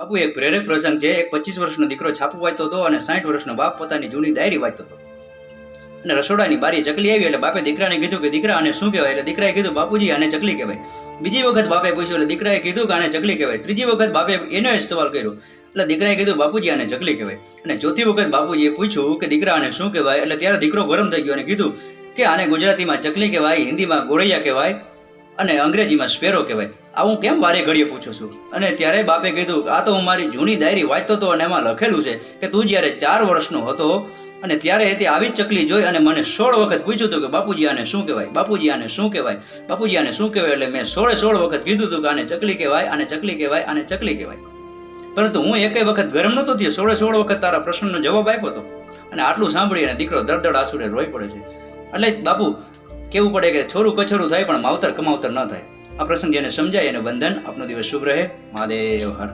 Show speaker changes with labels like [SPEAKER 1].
[SPEAKER 1] બાપુ એક પ્રેરક પ્રસંગ છે. એક 25 વર્ષનો દીકરો છાપું વાંચતો હતો અને 60 વર્ષનો બાપ પોતાની જૂની ડાયરી વાંચતો હતો. અને રસોડાની બારી ચકલી આવી એટલે બાપે દીકરાને કીધું કે દીકરા આને શું કહેવાય? એટલે દીકરાએ કીધું બાપુજી આને ચકલી કહેવાય. બીજી વખત બાપે પૂછ્યું એટલે દીકરાએ કીધું કે આને ચકલી કહેવાય. ત્રીજી વખત બાપે એનો જ સવાલ કર્યો એટલે દીકરાએ કીધું બાપુજી આને ચકલી કહેવાય. અને ચોથી વખત બાપુજીએ પૂછ્યું કે દીકરા આને શું કહેવાય? એટલે ત્યારે દીકરો ગરમ થઈ ગયો અને કીધું કે આને ગુજરાતીમાં ચકલી કહેવાય, હિન્દીમાં ગોરૈયા કહેવાય અને અંગ્રેજીમાં સ્પેરો કહેવાય. આવું કેમ વારે ઘડીએ પૂછું છું? અને ત્યારે બાપે કીધું આ તો હું મારી જૂની ડાયરી વાંચતો હતો અને એમાં લખેલું છે કે તું જ્યારે 4 વર્ષનો હતો અને ત્યારે તે આવી જ ચકલી જોઈ અને મને 16 વખત પૂછ્યું હતું કે બાપુજી આને શું કહેવાય, બાપુજી આને શું કહેવાય, બાપુજી આને શું કહેવાય. એટલે મેં 16 વખત કીધું હતું કે આને ચકલી કહેવાય, આને ચકલી કહેવાય, આને ચકલી કહેવાય. પરંતુ હું એકેય વખત ગરમ નહોતો થયો. 16 વખત તારા પ્રશ્નનો જવાબ આપ્યો હતો. અને આટલું સાંભળીને દીકરો દળદળ આંસુડે રોઈ પડે છે. એટલે બાપુ કેવું પડે કે છોરું કછોરું થાય પણ માવતર કમાવતર ન થાય. આ પ્રસંગ જેને સમજાય એને વંદન. આપનો દિવસ શુભ રહે. મહાદેવ હર.